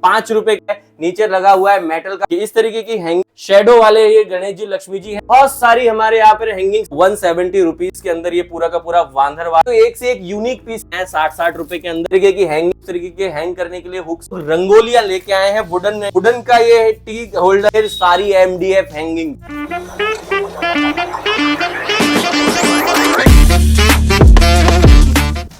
₹5 का। नीचे लगा हुआ है मेटल का इस तरीके की हैंगिंग, शेडो वाले ये गणेश जी लक्ष्मी जी है। बहुत सारी हमारे यहाँ पर हैंगिंग 170 रुपीज के अंदर ये पूरा का पूरा वांधरवाल। तो एक से एक यूनिक पीस है 60-60 रुपए के अंदर तरीके की हैंगिंग, तरीके के हैंग करने के लिए हुक्स, रंगोलियां लेके आए हैं वुडन का ये टी होल्डर, सारी MDF hanging.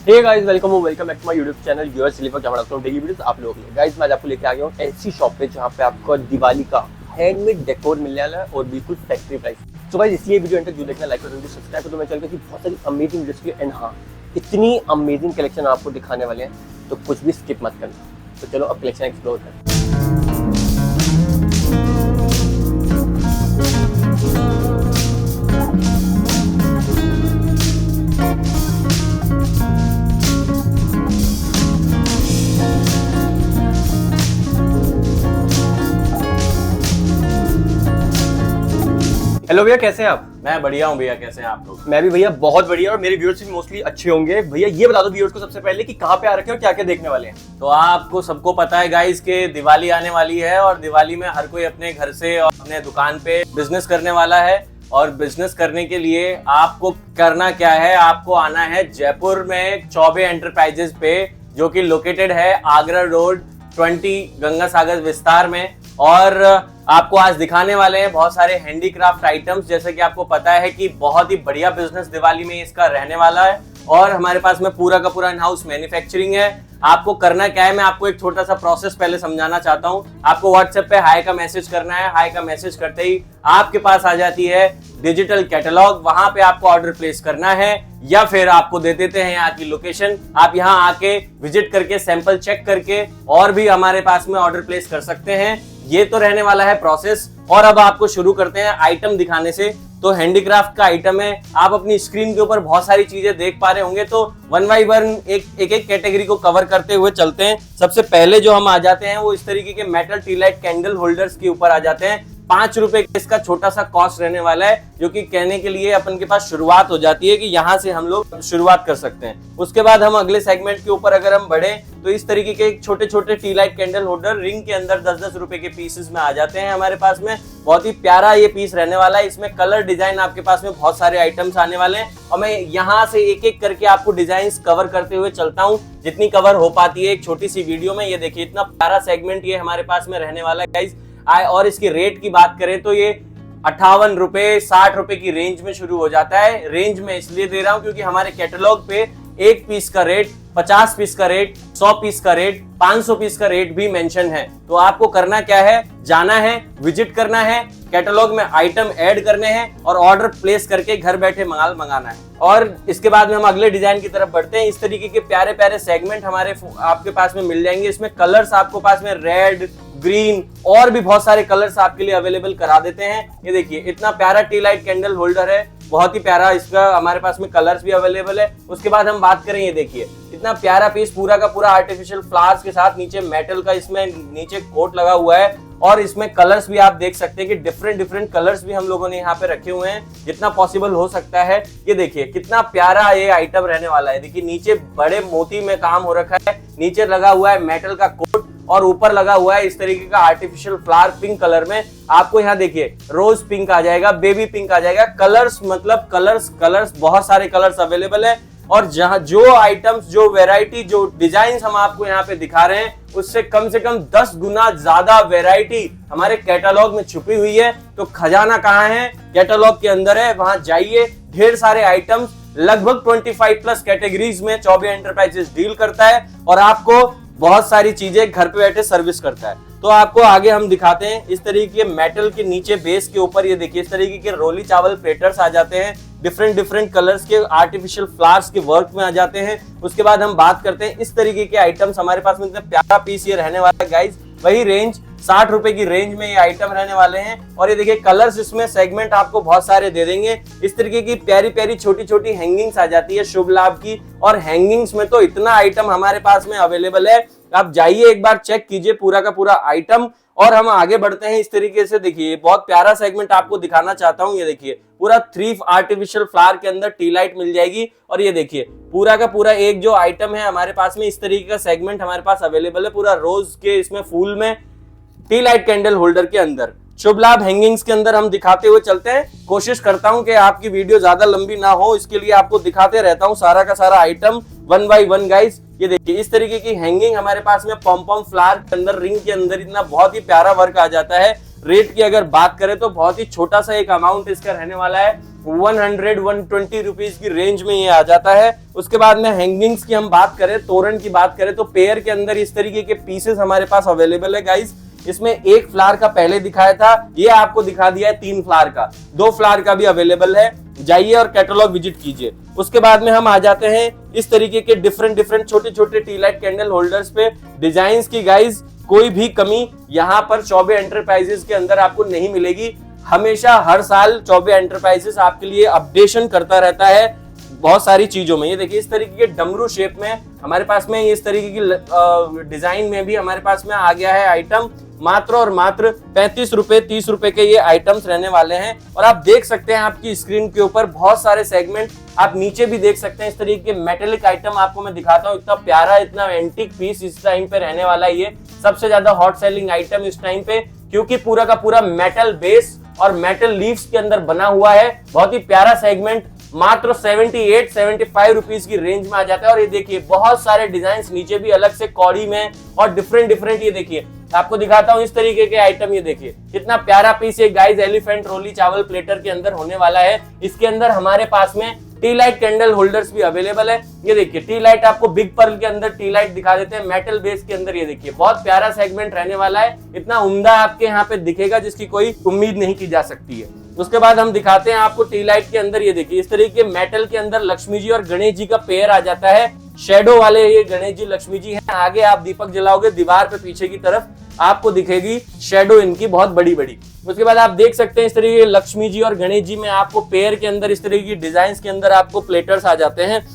Hey guys, welcome back to my YouTube channel viewers sleeper camera daily videos आप लोगों के लिए। गाइस मैं आज आपको लेके आ गया हूँ ऐसी शॉप पे जहाँ पे आपको दिवाली का हैंडमेड डेकोर मिलने वाला है और बिल्कुल फैक्ट्री प्राइस। तो गाइस इसलिए वीडियो एंड तक जो देखना, लाइक कर दो, सब्सक्राइब कर दो। मैं चल की बहुत सारी अमेजिंग वीडियोस एंड हाँ इतनी अमेजिंग कलेक्शन आपको दिखाने वाले हैं तो कुछ भी स्किप मत करना। तो चलो अब कलेक्शन एक्सप्लोर करें। हेलो भैया, कैसे हैं आप? मैं बढ़िया हूँ भैया, कैसे हैं आप लोग? मैं भी भैया बहुत बढ़िया और मेरे व्यूअर्स भी मोस्टली अच्छे होंगे। भैया ये बता दो व्यूअर्स को सबसे पहले कि कहाँ पे आ रखे हो और क्या क्या देखने वाले हैं। तो आपको सबको पता है गाइस के दिवाली आने वाली है और दिवाली में हर कोई अपने घर से और अपने दुकान पे बिजनेस करने वाला है। और बिजनेस करने के लिए आपको करना क्या है, आपको आना है जयपुर में चौबे एंटरप्राइजेस पे, जो कि लोकेटेड है आगरा रोड 20 गंगा सागर विस्तार में। और आपको आज दिखाने वाले हैं बहुत सारे हैंडीक्राफ्ट आइटम्स। जैसे कि आपको पता है कि बहुत ही बढ़िया बिजनेस दिवाली में इसका रहने वाला है और हमारे पास में पूरा का पूरा इन हाउस मैन्युफैक्चरिंग है। आपको करना क्या है, मैं आपको एक छोटा सा प्रोसेस पहले समझाना चाहता हूं। आपको व्हाट्सएप पे हाई का मैसेज करना है। हाई का मैसेज करते ही आपके पास आ जाती है डिजिटल कैटलॉग, वहां पे आपको ऑर्डर प्लेस करना है या फिर आपको दे देते हैं यहाँ की लोकेशन। आप यहाँ आके विजिट करके सैंपल चेक करके और भी हमारे पास में ऑर्डर प्लेस कर सकते हैं। ये तो रहने वाला है प्रोसेस। और अब आपको शुरू करते हैं आइटम दिखाने से। तो हैंडीक्राफ्ट का आइटम है, आप अपनी स्क्रीन के ऊपर बहुत सारी चीजें देख पा रहे होंगे। तो वन बाई वन एक कैटेगरी को कवर करते हुए चलते हैं। सबसे पहले जो हम आ जाते हैं वो इस तरीके के metal T light candle holders के ऊपर आ जाते हैं। ₹5 इसका छोटा सा कॉस्ट रहने वाला है, जो कि कहने के लिए अपन के पास शुरुआत हो जाती है कि यहाँ से हम लोग शुरुआत कर सकते हैं। उसके बाद हम अगले सेगमेंट के ऊपर अगर हम बढ़े तो इस तरीके के छोटे छोटे T light candle holder ring के अंदर 10-10 रुपए के पीसेस में आ जाते हैं हमारे पास में। बहुत ही प्यारा ये पीस रहने वाला है। इसमें कलर डिजाइन आपके पास में बहुत सारे आइटम्स आने वाले हैं और मैं यहाँ से एक एक करके आपको डिजाइन कवर करते हुए चलता हूँ जितनी कवर हो पाती है एक छोटी सी वीडियो में। ये देखिए इतना प्यारा सेगमेंट ये हमारे पास में रहने वाला है गाइस। और इसकी रेट की बात करें तो ये 58 रुपए 60 रुपए की रेंज में शुरू हो जाता है। रेंज में इसलिए दे रहा हूं क्योंकि हमारे कैटलॉग पे एक पीस का रेट, 50 पीस का रेट, 100 पीस का रेट, 500 पीस का रेट भी मेंशन है। तो आपको करना क्या है, जाना है, विजिट करना है, कैटलॉग में आइटम ऐड करने हैं और ऑर्डर प्लेस करके घर बैठे माल मंगाना है। और इसके बाद में हम अगले डिजाइन की तरफ बढ़ते हैं। इस तरीके के प्यारे प्यारे सेगमेंट हमारे आपके पास में मिल जाएंगे। इसमें कलर्स आपको पास में रेड, ग्रीन और भी बहुत सारे कलर्स आपके लिए अवेलेबल करा देते हैं। ये देखिए इतना प्यारा टी लाइट कैंडल होल्डर है, बहुत ही प्यारा। इसका हमारे पास में कलर्स भी अवेलेबल है। उसके बाद हम बात करें, ये देखिए इतना प्यारा पीस पूरा का पूरा आर्टिफिशियल फ्लावर्स के साथ, नीचे मेटल का इसमें नीचे कोट लगा हुआ है और इसमें कलर्स भी आप देख सकते हैं कि डिफरेंट कलर्स भी हम लोगों ने यहाँ पे रखे हुए हैं जितना पॉसिबल हो सकता है। ये देखिए कितना प्यारा ये आइटम रहने वाला है। देखिए नीचे बड़े मोती में काम हो रखा है, नीचे लगा हुआ है मेटल का कोट और ऊपर लगा हुआ है इस तरीके का आर्टिफिशियल फ्लावर पिंक कलर में। आपको यहाँ देखिए रोज पिंक आ जाएगा, बेबी पिंक आ जाएगा। कलर्स मतलब कलर्स बहुत सारे कलर्स अवेलेबल है। और जहां जो आइटम्स, जो वेराइटी, जो डिजाइन हम आपको यहाँ पे दिखा रहे हैं उससे कम से कम 10 गुना ज्यादा वेराइटी हमारे कैटलॉग में छुपी हुई है। तो खजाना कहाँ है, कैटलॉग के अंदर है, वहां जाइए। ढेर सारे आइटम्स, लगभग 25+ कैटेगरीज में चौबे एंटरप्राइजेस डील करता है और आपको बहुत सारी चीजें घर पे बैठे सर्विस करता है। तो आपको आगे हम दिखाते हैं इस तरीके के मेटल के नीचे बेस के ऊपर ये देखिए इस तरीके के रोली चावल प्लेटर्स आ जाते हैं। डिफरेंट कलर्स के आर्टिफिशियल फ्लावर्स के वर्क में आ जाते हैं। उसके बाद हम बात करते हैं इस तरीके के आइटम्स हमारे पास में। प्यारा पीस ये रहने वाला है गाइज। वही रेंज 60 रुपए की रेंज में ये आइटम रहने वाले हैं। और ये देखिए कलर्स इसमें सेगमेंट आपको बहुत सारे दे देंगे। इस तरीके की प्यारी प्यारी छोटी छोटी हैंगिंग्स आ जाती है शुभ लाभ की। और हैंगिंग्स में तो इतना आइटम हमारे पास में अवेलेबल है। आप जाइए एक बार चेक कीजिए पूरा का पूरा आइटम। और हम आगे बढ़ते हैं इस तरीके से। देखिए बहुत प्यारा सेगमेंट आपको दिखाना चाहता हूं। ये देखिए पूरा 3 आर्टिफिशियल फ्लावर के अंदर टी लाइट मिल जाएगी। और ये देखिए पूरा का पूरा एक जो आइटम है हमारे पास में, इस तरीके का सेगमेंट हमारे पास अवेलेबल है पूरा रोज के इसमें फूल में टी लाइट कैंडल होल्डर के अंदर। शुभ लाभ हैंगिंग्स के अंदर हम दिखाते हुए चलते हैं। कोशिश करता हूं कि आपकी वीडियो ज्यादा लंबी ना हो, इसके लिए आपको दिखाते रहता हूं सारा का सारा आइटम 1 बाय 1 गाइस। ये देखिए इस तरीके की हैंगिंग हमारे पास में पॉम पॉम फ्लावर के अंदर, रिंग के अंदर इतना बहुत ही प्यारा वर्क आ जाता है। रेट की अगर बात करें तो बहुत ही छोटा सा एक अमाउंट इसका रहने वाला है, 100-120 रुपीज की रेंज में ये आ जाता है। उसके बाद में हैंगिंग्स की हम बात करें, तोरण की बात करें तो पेयर के अंदर इस तरीके के पीसेस हमारे पास अवेलेबल है गाइस। इसमें एक फ्लावर का पहले दिखाया था, ये आपको दिखा दिया है 3 फ्लावर का, 2 फ्लावर का भी अवेलेबल है। जाइए और कैटलॉग विजिट कीजिए। उसके बाद में हम आ जाते हैं इस तरीके के डिफरेंट छोटे छोटे टी लाइट कैंडल होल्डर्स पे। डिजाइन्स की गाइस कोई भी कमी यहाँ पर चौबे एंटरप्राइजेस के अंदर आपको नहीं मिलेगी। हमेशा हर साल चौबे एंटरप्राइजेस आपके लिए अपडेशन करता रहता है बहुत सारी चीजों में। ये देखिए इस तरीके के डमरू शेप में हमारे पास में, इस तरीके की डिजाइन में भी हमारे पास में आ गया है आइटम। मात्र और मात्र 35 रुपए 30 रुपए के ये आइटम्स रहने वाले हैं। और आप देख सकते हैं आपकी स्क्रीन के ऊपर बहुत सारे सेगमेंट, आप नीचे भी देख सकते हैं इस तरीके के मेटेलिक आइटम आपको मैं दिखाता हूँ। इतना प्यारा, इतना एंटीक पीस इस टाइम पे रहने वाला है। ये सबसे ज्यादा हॉट सेलिंग आइटम इस टाइम पे, क्योंकि पूरा का पूरा मेटल बेस और मेटल लीव्स के अंदर बना हुआ है। बहुत ही प्यारा सेगमेंट, मात्र 78-75 रुपीज की रेंज में आ जाता है। और ये देखिए बहुत सारे डिजाइन नीचे भी अलग से कौड़ी में और डिफरेंट ये देखिए आपको दिखाता हूँ इस तरीके के आइटम। ये देखिए कितना प्यारा पीस है गाइस, एलिफेंट रोली चावल प्लेटर के अंदर होने वाला है। इसके अंदर हमारे पास में टी लाइट कैंडल होल्डर्स भी अवेलेबल है। ये देखिए टी लाइट आपको बिग पर्ल के अंदर टी लाइट दिखा देते हैं मेटल बेस के अंदर। ये देखिए बहुत प्यारा सेगमेंट रहने वाला है, इतना उम्दा आपके यहाँ पे दिखेगा जिसकी कोई उम्मीद नहीं की जा सकती है। उसके बाद हम दिखाते हैं आपको टी लाइट के अंदर। ये देखिए इस तरीके के मेटल के अंदर लक्ष्मी जी और गणेश जी का पेयर आ जाता है। शेडो वाले ये गणेश जी लक्ष्मी जी हैं। आगे आप दीपक जलाओगे दीवार पे पीछे की तरफ आपको दिखेगी शेडो इनकी बहुत बड़ी बड़ी। उसके बाद आप देख सकते हैं इस तरीके के लक्ष्मी जी और गणेश जी में आपको पेयर के अंदर इस तरीके की डिजाइन के अंदर आपको प्लेटर्स आ जाते हैं।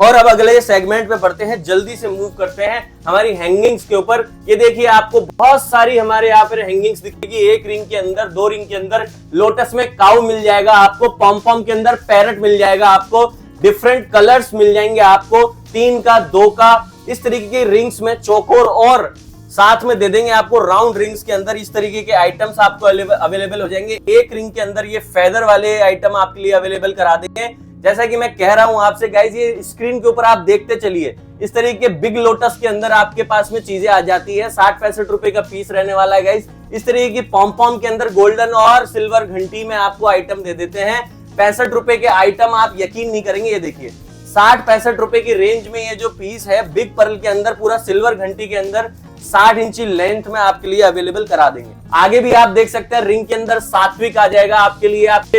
और अब अगले सेगमेंट में बढ़ते हैं, जल्दी से मूव करते हैं हमारी हैंगिंग्स के ऊपर। ये देखिए आपको बहुत सारी हमारे यहाँ पर हैंगिंग्स दिखेगी। एक रिंग के अंदर, 2 रिंग के अंदर लोटस में काऊ मिल जाएगा आपको, पॉम पॉम के अंदर पैरट मिल जाएगा आपको, डिफरेंट कलर्स मिल जाएंगे आपको, 3 का 2 का, इस तरीके के रिंग्स में चौकोर और साथ में दे देंगे आपको राउंड रिंग्स के अंदर। इस तरीके के आइटम्स आपको अवेलेबल हो जाएंगे। एक रिंग के अंदर ये फेदर वाले आइटम आपके लिए अवेलेबल करा देंगे। जैसा कि मैं कह रहा हूं आपसे गाइस, ये स्क्रीन के ऊपर आप देखते चलिए, इस तरीके के बिग लोटस के अंदर आपके पास में चीजें आ जाती है। 60-65 रुपए का पीस रहने वाला है गाइस। इस तरीके की पॉम पॉम के अंदर गोल्डन और सिल्वर घंटी में आपको आइटम दे देते हैं। 65 रुपए के आइटम आप यकीन नहीं करेंगे। ये देखिए 60-65 रुपए की रेंज में ये जो पीस है बिग पर्ल के अंदर, पूरा सिल्वर घंटी के अंदर 60 इंची लेंथ में आपके लिए अवेलेबल करा देंगे। आगे भी आप देख सकते हैं रिंग के अंदर सात्विक आ जाएगा आपके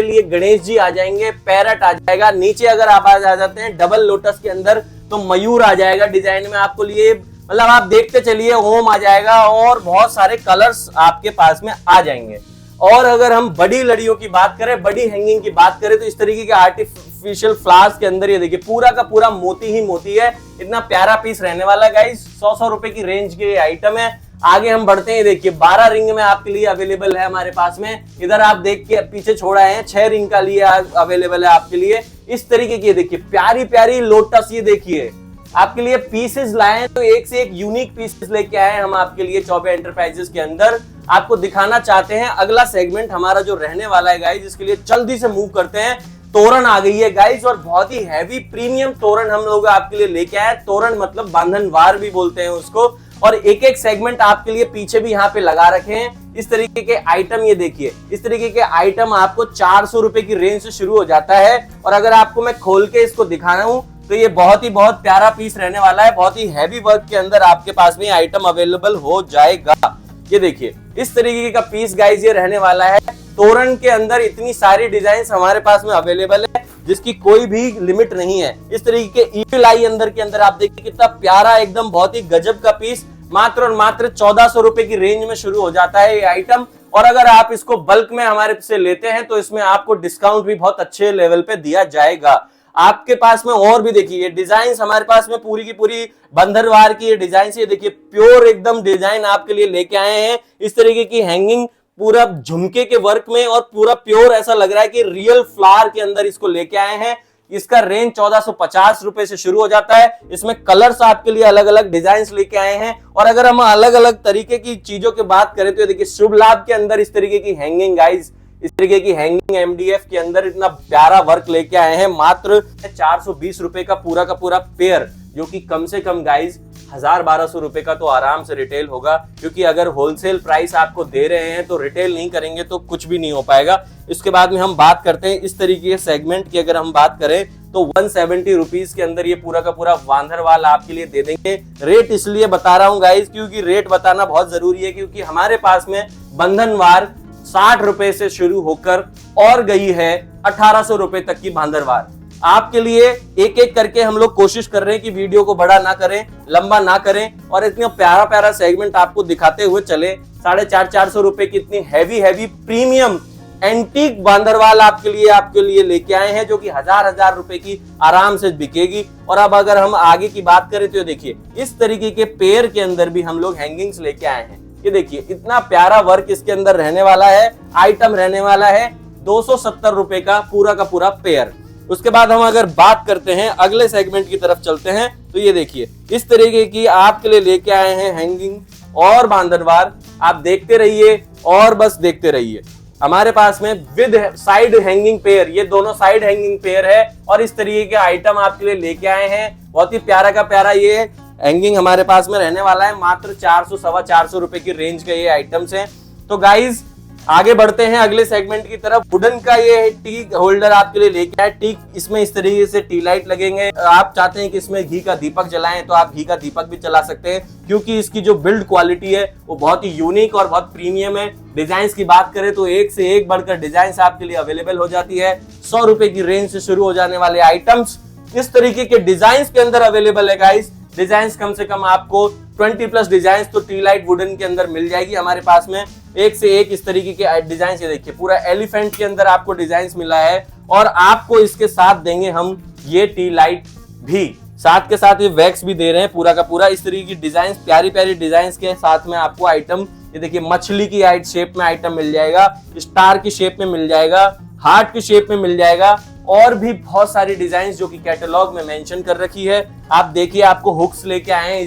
लिए गणेश जी आ जाएंगे, पैरट आ जाएगा। नीचे अगर आप आ जाते हैं डबल लोटस के अंदर तो मयूर आ जाएगा डिजाइन में आपको लिए, मतलब आप देखते चलिए ओम आ जाएगा और बहुत सारे कलर्स आपके पास में आ जाएंगे। और अगर हम बड़ी लड़ियों की बात करें, बड़ी हैंगिंग की बात करें तो इस तरीके के आर्टिफिशियल फ्लावर्स के अंदर ये देखिए पूरा का पूरा मोती ही मोती है। इतना प्यारा पीस रहने वाला है गाइस। 100 रुपए की रेंज के आइटम है। आगे हम बढ़ते हैं। देखिए 12 रिंग में आपके लिए अवेलेबल है हमारे पास में। इधर आप देख के पीछे छोड़ा है 6 रिंग का लिए अवेलेबल है आपके लिए। इस तरीके की देखिए प्यारी प्यारी लोटस, ये देखिए आपके लिए पीसेस लाए हैं तो एक से एक यूनिक पीसेस लेके आए हैं हम आपके लिए चौबे एंटरप्राइजेस के अंदर। आपको दिखाना चाहते हैं अगला सेगमेंट हमारा जो रहने वाला है गाइस, जिसके लिए जल्दी से मूव करते हैं। तोरण आ गई है गाइस और बहुत ही हैवी प्रीमियम तोरण हम लोग आपके लिए लेके आए। तोरण मतलब बांधनवार भी बोलते हैं उसको। और एक एक सेगमेंट आपके लिए पीछे भी यहाँ पे लगा रखे हैं। इस तरीके के आइटम ये देखिए, इस तरीके के आइटम आपको 400 रुपए की रेंज से शुरू हो जाता है। और अगर आपको मैं खोल के इसको दिखा रहा हूँ तो ये बहुत प्यारा पीस रहने वाला है। बहुत ही हैवी वर्क के अंदर आपके पास में आइटम अवेलेबल हो जाएगा। ये देखिए इस तरीके का पीस गाइस ये रहने वाला है। तोरण के अंदर इतनी सारी डिजाइन हमारे पास में अवेलेबल है जिसकी कोई भी लिमिट नहीं है। इस तरीके के ईविल आई अंदर के अंदर आप देखिए कितना प्यारा, एकदम बहुत ही गजब का पीस। मात्र और मात्र 1400 रुपए की रेंज में शुरू हो जाता है ये आइटम। और अगर आप इसको बल्क में हमारे से लेते हैं तो इसमें आपको डिस्काउंट भी बहुत अच्छे लेवल पे दिया जाएगा। आपके पास में और भी देखिए डिजाइन हमारे पास में पूरी की पूरी बंधनवार की ये डिजाइन ये देखिए प्योर एकदम डिजाइन आपके लिए लेके आए हैं। इस तरीके की हैंगिंग पूरा झुमके के वर्क में और पूरा प्योर ऐसा लग रहा है कि रियल फ्लावर के अंदर इसको लेके आए हैं। इसका रेंज 1450 रुपए से शुरू हो जाता है। इसमें कलर्स आपके लिए अलग अलग डिजाइन लेके आए हैं। और अगर हम अलग अलग तरीके की चीजों की बात करें तो देखिए शुभ लाभ के अंदर इस तरीके की हैंगिंग गाइस, इस तरीके की हैंगिंग एमडीएफ के अंदर इतना प्यारा वर्क लेके आए हैं। मात्र 420 रुपए का पूरा पेयर, जो कि कम से कम गाइस 1000-1200 रुपए का तो आराम से रिटेल होगा, क्योंकि अगर होलसेल प्राइस आपको दे रहे हैं तो रिटेल नहीं करेंगे तो कुछ भी नहीं हो पाएगा। इसके बाद में हम बात करते हैं इस तरीके के सेगमेंट की। अगर हम बात करें तो 170 रुपीज के अंदर ये पूरा का पूरा वांधरवाल आपके लिए दे देंगे। रेट इसलिए बता रहा हूं गाइस क्योंकि रेट बताना बहुत जरूरी है, क्योंकि हमारे पास में बंधनवार 60 रुपए से शुरू होकर और गई है 1800 रुपए तक की भांदरवार। आपके लिए एक एक करके हम लोग कोशिश कर रहे हैं कि वीडियो को बड़ा ना करें, लंबा ना करें, और इतना प्यारा प्यारा सेगमेंट आपको दिखाते हुए चले। 450 रुपए की इतनी हैवी प्रीमियम एंटीक बांदरवाल आपके लिए लेके आए हैं, जो कि 1000 रुपए की आराम से बिकेगी। और अब अगर हम आगे की बात करें तो देखिए इस तरीके के पेयर के अंदर भी हम लोग हैंगिंग्स लेके आए हैं। ये देखिए इतना प्यारा वर्क इसके अंदर रहने वाला है। आइटम रहने वाला है 270 रुपए का पूरा पेयर। उसके बाद हम अगर बात करते हैं अगले सेगमेंट की तरफ चलते हैं तो ये देखिए इस तरीके की आपके लिए लेके आए हैं हैंगिंग और बांधनवार। आप देखते रहिए और बस देखते रहिए। हमारे पास में विद साइड हैंगिंग पेयर, ये दोनों साइड हैंगिंग पेयर है और इस तरीके के आइटम आपके लिए लेके आए हैं। बहुत ही प्यारा का प्यारा ये हैंगिंग हमारे पास में रहने वाला है। मात्र 400-425 रुपए की रेंज के ये आइटम्स हैं। तो गाइज आगे बढ़ते हैं अगले सेगमेंट की तरफ। वुडन का ये टी होल्डर आपके लिए लेके आए। टी इसमें इस तरीके से टी लाइट लगेंगे। आप चाहते हैं कि इसमें घी का दीपक जलाएं तो आप घी का दीपक भी चला सकते हैं, क्योंकि इसकी जो बिल्ड क्वालिटी है वो बहुत ही यूनिक और बहुत प्रीमियम है। डिजाइन की बात करें तो एक से एक बढ़कर डिजाइन आपके लिए अवेलेबल हो जाती है। 100 रुपए की रेंज से शुरू हो जाने वाले आइटम्स इस तरीके के डिजाइन के अंदर अवेलेबल है गाइस। डिजाइन कम से कम आपको 20+ डिजाइन तो टी लाइट वुडन के अंदर मिल जाएगी हमारे पास में। एक से एक इस तरीके के डिजाइन, ये देखिए पूरा एलिफेंट के अंदर आपको डिजाइन मिला है। और आपको इसके साथ देंगे हम ये टी लाइट भी, साथ के साथ ये वैक्स भी दे रहे हैं पूरा का पूरा। इस तरीके की डिजाइन, प्यारी प्यारी डिजाइन के साथ में आपको आइटम, ये देखिए मछली की शेप में आइटम मिल जाएगा, स्टार की शेप में मिल जाएगा, हार्ट की शेप में मिल जाएगा, और भी बहुत सारी डिजाइन जो कि कैटलॉग में मेंशन कर रखी है। आप देखिए आपको हुक्स लेके आए हैं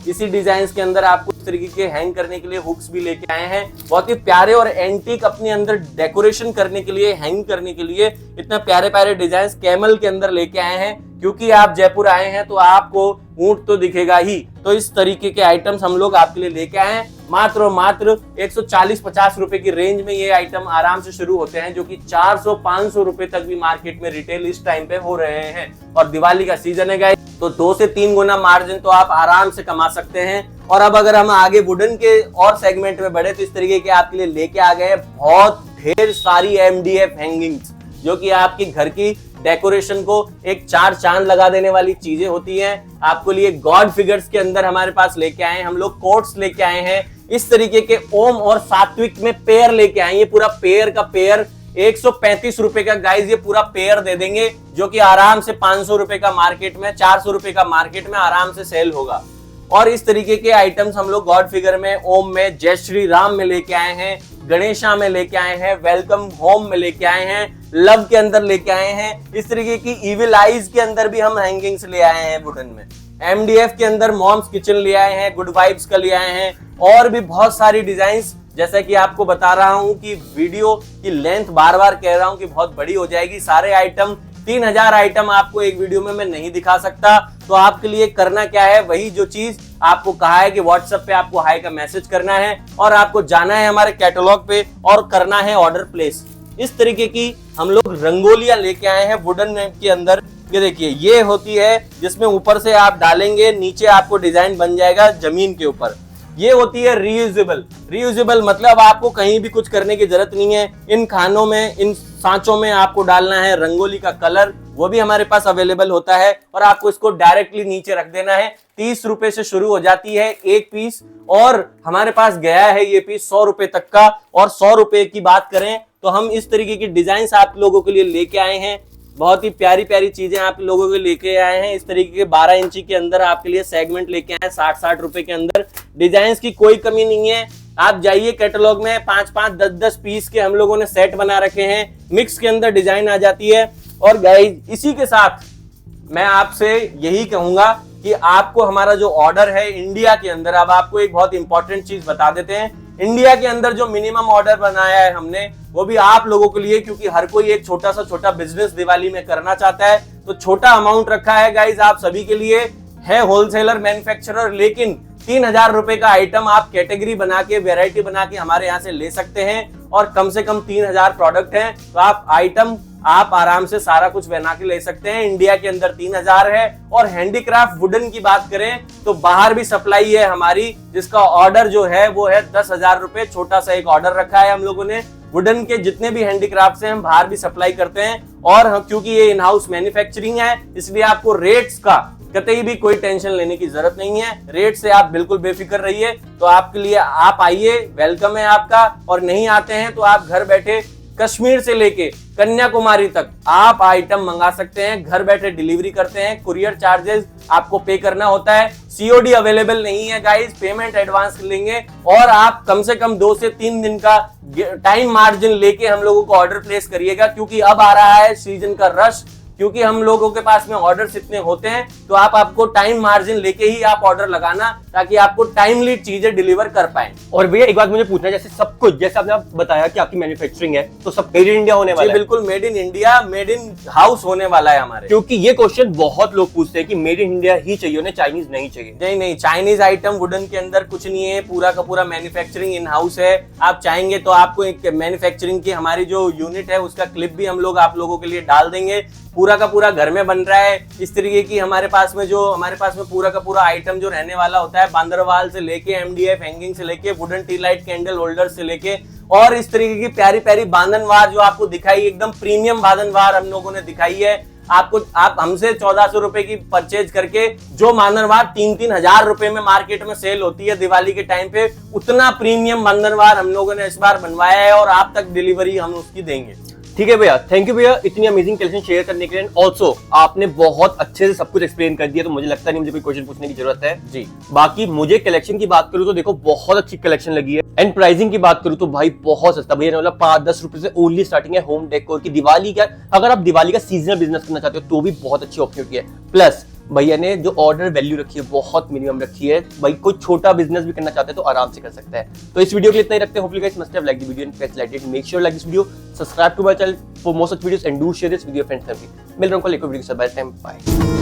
इसी डिजाइन के अंदर आपको इस तरीके के हैंग करने के लिए हुक्स भी लेके आए हैं। बहुत ही प्यारे और एंटीक अपने अंदर डेकोरेशन करने के लिए, हैंग करने के लिए इतने प्यारे प्यारे डिजाइन कैमल के अंदर लेके आए हैं। क्योंकि आप जयपुर आए हैं तो आपको ऊंट तो दिखेगा ही, तो इस तरीके के आइटम्स हम लोग आपके लिए लेके आए हैं। मात्र 140-50 रुपए की रेंज में ये आइटम आराम से शुरू होते हैं, जो कि 400-500 रुपए तक भी मार्केट में रिटेल इस टाइम पे हो रहे हैं। और दिवाली का सीजन है गाइस, तो 2 से 3 गुना मार्जिन तो आप आराम से कमा सकते हैं। और अब अगर हम आगे वुडन के और सेगमेंट में बढ़े तो इस तरीके के आपके लिए लेके आ गए बहुत ढेर सारी एमडीएफ हैंगिंग्स, जो कि आपकी घर की डेकोरेशन को एक 4 चांद लगा देने वाली चीजें होती हैं। आपको लिए गॉड फिगर्स के अंदर हमारे पास लेके आए हैं हम लोग, कोट्स लेके आए हैं। इस तरीके के ओम और सात्विक में पेयर लेके आए। ये पूरा पेयर का पेयर 135 रुपए का गाइस, ये पूरा पेयर दे देंगे, जो कि आराम से 500 रुपए का मार्केट में, 400 रुपए का मार्केट में आराम से सेल होगा। और इस तरीके के आइटम्स हम लोग गॉड फिगर में, ओम में, जय श्री राम में लेके आए हैं, गणेशा में लेके आए हैं, वेलकम होम में लेके आए हैं, लव के अंदर लेके आए हैं। इस तरीके की इविल आइज के अंदर भी हम हैंगिंग्स ले आए हैं वुडन में। एमडीएफ के अंदर मॉम्स किचन ले आए हैं, गुड वाइब्स का ले आए हैं, और भी बहुत सारी डिजाइन्स। जैसा कि आपको बता रहा हूं कि वीडियो की लेंथ बार बार कह रहा हूं कि बहुत बड़ी हो जाएगी। सारे आइटम 3000 आइटम आपको एक वीडियो में मैं नहीं दिखा सकता। तो आपके लिए करना क्या है, वही जो चीज आपको कहा है कि व्हाट्सएप पे आपको हाई का मैसेज करना है और आपको जाना है हमारे कैटलॉग पे और करना है ऑर्डर प्लेस। इस तरीके की हम लोग रंगोलियां लेके आए हैं वुडन के अंदर। ये देखिए ये होती है जिसमें ऊपर से आप डालेंगे, नीचे आपको डिजाइन बन जाएगा जमीन के ऊपर। ये होती है रीयूजेबल मतलब आपको कहीं भी कुछ करने की जरूरत नहीं है। इन खानों में, इन सांचों में आपको डालना है रंगोली का कलर, वो भी हमारे पास अवेलेबल होता है और आपको इसको डायरेक्टली नीचे रख देना है। 30 रुपए से शुरू हो जाती है एक पीस, और हमारे पास गया है ये पीस 100 रुपए तक का। और 100 रुपए की बात करें तो हम इस तरीके की डिजाइन आप लोगों के लिए लेके आए हैं। बहुत ही प्यारी प्यारी चीजें आप लोगों के लेके आए हैं। इस तरीके के 12 इंची के अंदर आपके लिए सेगमेंट लेके आए हैं 60-60 रुपए के अंदर। डिजाइन की कोई कमी नहीं है। आप जाइए कैटलॉग में 5-5, 10-10 पीस के हम लोगों ने सेट बना रखे हैं। मिक्स के अंदर डिजाइन आ जाती है। और गाइस इसी के साथ मैं आपसे यही कहूंगा कि आपको हमारा जो ऑर्डर है इंडिया के अंदर, अब आपको एक बहुत इंपॉर्टेंट चीज बता देते हैं। इंडिया के अंदर जो मिनिमम ऑर्डर बनाया है हमने, वो भी आप लोगों के लिए, क्योंकि हर कोई एक छोटा बिजनेस दिवाली में करना चाहता है, तो छोटा अमाउंट रखा है गाइज आप सभी के लिए। है होलसेलर मैन्युफैक्चरर, लेकिन 3000 रुपए का आइटम आप कैटेगरी बना के, वेराइटी बना के हमारे यहाँ से ले सकते हैं। और कम से कम 3000 प्रोडक्ट हैं, तो आप आइटम आप आराम से सारा कुछ बना के ले सकते हैं। इंडिया के अंदर 3000 है। और हैंडीक्राफ्ट वुडन की बात करें तो बाहर भी सप्लाई है हमारी, जिसका ऑर्डर जो है वो है 10,000 रुपए। छोटा सा एक ऑर्डर रखा है हम लोगों ने। वुडन के जितने भी हैंडीक्राफ्ट हैं हम बाहर भी सप्लाई करते हैं। और हम क्योंकि ये इन हाउस मैन्युफैक्चरिंग है, इसलिए आपको रेट्स का कतई भी कोई टेंशन लेने की जरूरत नहीं है। रेट से आप बिल्कुल बेफिक्र रहिए। तो आपके लिए आप आइए, वेलकम है आपका। और नहीं आते हैं तो आप घर बैठे कश्मीर से लेके कन्याकुमारी तक आप आइटम मंगा सकते हैं। घर बैठे डिलीवरी करते हैं। कुरियर चार्जेस आपको पे करना होता है। सीओडी अवेलेबल नहीं है गाइस, पेमेंट एडवांस लेंगे। और आप कम से कम 2 से 3 दिन का टाइम मार्जिन लेके हम लोगों को ऑर्डर प्लेस करिएगा, क्योंकि अब आ रहा है सीजन का रश। क्योंकि हम लोगों के पास में ऑर्डर्स इतने होते हैं, तो आपको टाइम मार्जिन लेके ही आप ऑर्डर लगाना, ताकि आपको टाइमली चीजें डिलीवर कर पाए। और भैया एक बात मुझे पूछना है, जैसे सब कुछ जैसे आपने बताया कि आपकी मैन्युफैक्चरिंग है, तो सब मेड इन इंडिया होने वाला है? बिल्कुल made in India, made in house होने वाला है हमारे। क्योंकि ये क्वेश्चन बहुत लोग पूछते हैं कि मेड इन इंडिया ही चाहिए उन्हें, चाइनीज नहीं चाहिए। नहीं, चाइनीज आइटम वुडन के अंदर कुछ नहीं है। पूरा का पूरा मैन्युफैक्चरिंग इन हाउस है। आप चाहेंगे तो आपको एक मैन्युफैक्चरिंग की हमारी जो यूनिट है उसका क्लिप भी हम लोग आप लोगों के लिए डाल देंगे। पूरा का पूरा घर में बन रहा है। इस तरीके की हमारे पास में पूरा का पूरा आइटम जो रहने वाला होता है, बांदरवाल से लेके MDF हैंगिंग से लेके wooden T light candle holder से लेके, और इस तरीके की प्यारी प्यारी बांधनवार जो आपको दिखाई, एकदम प्रीमियम बांधनवार हम लोगों ने दिखाई है आपको। आप हमसे 1400 रुपए की परचेज करके जो बांधनवार 3-3 हजार रुपए में मार्केट में सेल होती है दिवाली के टाइम पे, उतना प्रीमियम बांधनवार हम लोगों ने इस बार बनवाया है। और आप तक डिलीवरी हम उसकी देंगे। ठीक है भैया, थैंक यू भैया इतनी अमेजिंग कलेक्शन शेयर करने के लिए। ऑल्सो आपने बहुत अच्छे से सब कुछ एक्सप्लेन कर दिया, तो मुझे लगता नहीं मुझे कोई क्वेश्चन पूछने की जरूरत है जी। बाकी मुझे कलेक्शन की बात करूं तो देखो बहुत अच्छी कलेक्शन लगी है। एंड प्राइसिंग की बात करूं तो भाई बहुत सस्ता भैया, मतलब 5-10 रुपए से ओनली स्टार्टिंग है। होम डेकोर की दिवाली का, अगर आप दिवाली का सीजनल बिजनेस करना चाहते हो तो भी बहुत अच्छी अपॉर्चुनिटी है। प्लस भैया ने जो ऑर्डर वैल्यू रखी है बहुत मिनिमम रखी है। भाई कोई छोटा बिजनेस भी करना चाहते हैं तो आराम से कर सकता है। तो इस वीडियो के लिए इतना ही रखते हैं। Hopefully guys must have like the video and press like it. Make sure like this video, subscribe to my channel for more such videos and do share this with your friends. मिल रहा हूं कल एक video के साथ। Bye time, bye.